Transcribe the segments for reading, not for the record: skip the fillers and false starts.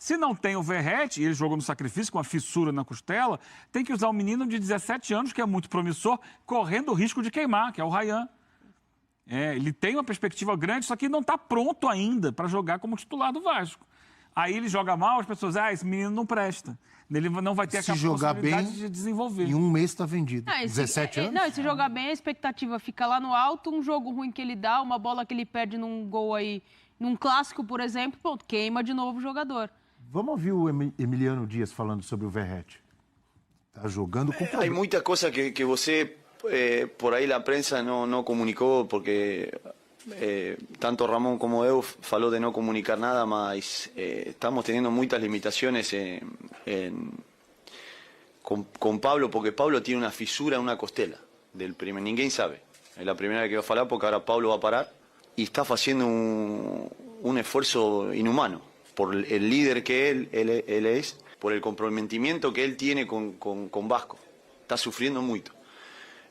Se não tem o Verratti, e ele jogou no sacrifício com uma fissura na costela, tem que usar um menino de 17 anos, que é muito promissor, correndo o risco de queimar, que é o Ryan. Ele tem uma perspectiva grande, só que não está pronto ainda para jogar como titular do Vasco. Aí ele joga mal, as pessoas, esse menino não presta. Ele não vai ter Se a jogar possibilidade bem, de desenvolver. Em um mês está vendido. 17 anos? Não, e se jogar bem, a expectativa fica lá no alto, um jogo ruim que ele dá, uma bola que ele perde num gol aí, num clássico, por exemplo, pronto, queima de novo o jogador. Vamos ouvir o Emiliano Dias falando sobre o Verratti. Está jogando com Hay muchas cosas que você, por ahí la prensa no comunicó, porque tanto Ramón como eu falou de no comunicar nada, mas estamos teniendo muchas limitaciones con Pablo, porque Pablo tiene una fisura en una costela. Ninguém sabe. Es la primera vez que voy a falar, porque ahora Pablo va a parar y está haciendo un esfuerzo inhumano por el líder que él es, por el comprometimiento que él tiene con Vasco. Está sufriendo mucho.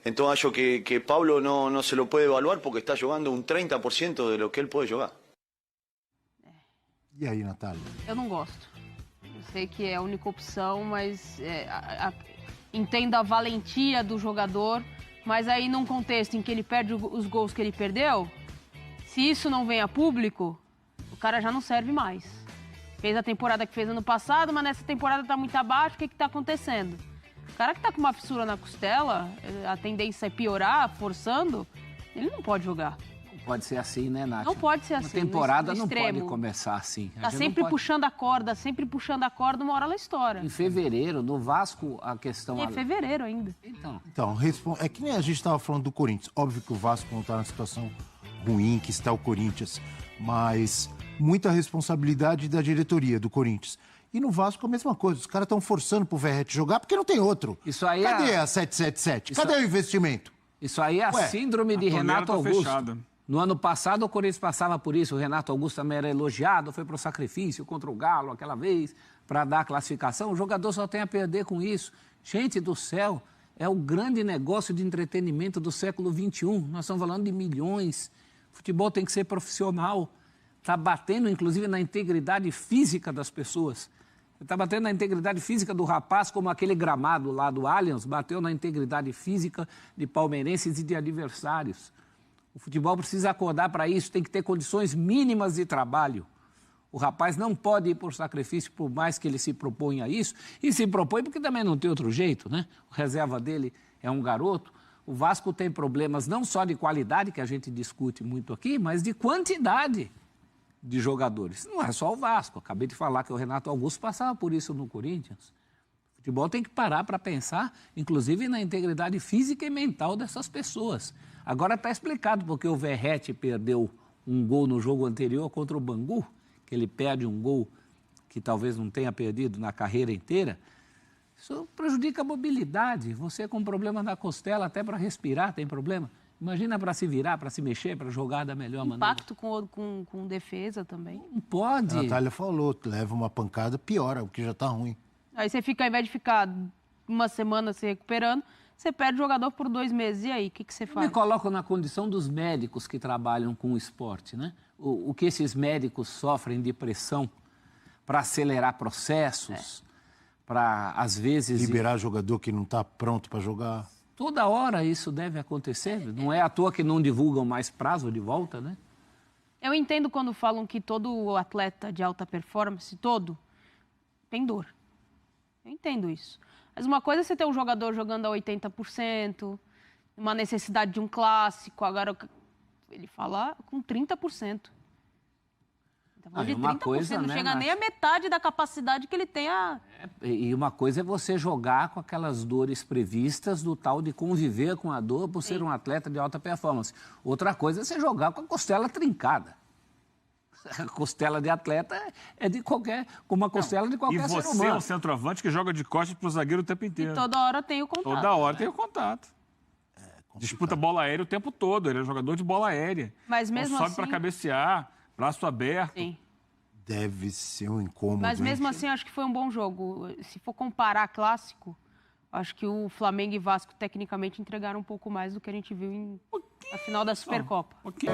Entonces acho que Pablo no se lo puede evaluar porque está jugando un 30% de lo que él puede jugar. E aí, Natália? Eu não gosto. Eu sei que é a única opção, mas entendo a valentia do jogador, mas aí num contexto em que ele perde os gols que ele perdeu, se isso não vem a público, o cara já não serve mais. Fez a temporada que fez ano passado, mas nessa temporada está muito abaixo, o que está acontecendo? O cara que está com uma fissura na costela, a tendência é piorar, forçando, ele não pode jogar. Não pode ser assim, né, Nath? Não pode ser assim. Uma temporada no não extremo. pode começar assim. Tá sempre puxando a corda, uma hora ela estoura. Em fevereiro, no Vasco, a questão... E é fevereiro ainda. Então, é que nem a gente estava falando do Corinthians. Óbvio que o Vasco não está na situação ruim que está o Corinthians, mas muita responsabilidade da diretoria do Corinthians. E no Vasco a mesma coisa. Os caras estão forçando pro Verratti jogar porque não tem outro. Isso aí Cadê a 777? Cadê o investimento? Isso aí é a síndrome de Renato Augusto. Fechada. No ano passado, o Corinthians passava por isso. O Renato Augusto também era elogiado, foi pro sacrifício contra o Galo aquela vez, para dar a classificação. O jogador só tem a perder com isso. Gente do céu, é o grande negócio de entretenimento do século XXI. Nós estamos falando de milhões. O futebol tem que ser profissional. Está batendo, inclusive, na integridade física das pessoas. Está batendo na integridade física do rapaz, como aquele gramado lá do Allianz bateu na integridade física de palmeirenses e de adversários. O futebol precisa acordar para isso, tem que ter condições mínimas de trabalho. O rapaz não pode ir por sacrifício, por mais que ele se proponha a isso, e se propõe porque também não tem outro jeito, né? O reserva dele é um garoto. O Vasco tem problemas não só de qualidade, que a gente discute muito aqui, mas de quantidade de jogadores. Não é só o Vasco. Acabei de falar que o Renato Augusto passava por isso no Corinthians. O futebol tem que parar para pensar, inclusive, na integridade física e mental dessas pessoas. Agora está explicado porque o Verratti perdeu um gol no jogo anterior contra o Bangu, que ele perde um gol que talvez não tenha perdido na carreira inteira. Isso prejudica a mobilidade. Você com problema na costela, até para respirar tem problema. Imagina para se virar, para se mexer, para jogar da melhor maneira. Impacto com defesa também. Não pode. A Natália falou, leva uma pancada, piora, o que já está ruim. Aí você fica, ao invés de ficar uma semana se recuperando, você perde o jogador por 2 meses. E aí, o que você faz? Eu me coloco na condição dos médicos que trabalham com o esporte, né? O que esses médicos sofrem de pressão para acelerar processos, para, às vezes... Liberar jogador que não está pronto para jogar. Toda hora isso deve acontecer. Não é à toa que não divulgam mais prazo de volta, né? Eu entendo quando falam que todo atleta de alta performance, tem dor. Eu entendo isso. Mas uma coisa é você ter um jogador jogando a 80%, uma necessidade de um clássico, agora ele fala com 30%. Então, de 30%, uma coisa, não né, chega nem Nath? a metade da capacidade que ele tem a... E uma coisa é você jogar com aquelas dores previstas do tal de conviver com a dor por ser um atleta de alta performance. Outra coisa é você jogar com a costela trincada. A costela de atleta é de qualquer, como a costela de qualquer ser humano. E você é um centroavante que joga de costas pro zagueiro o tempo inteiro. E toda hora tem o contato. Toda hora tem o contato. Disputa bola aérea o tempo todo, ele é jogador de bola aérea. Mas mesmo sobe assim... para cabecear, braço aberto. Sim. Deve ser um incômodo. Mas mesmo assim, acho que foi um bom jogo. Se for comparar clássico, acho que o Flamengo e Vasco, tecnicamente, entregaram um pouco mais do que a gente viu na final da Supercopa. Ok.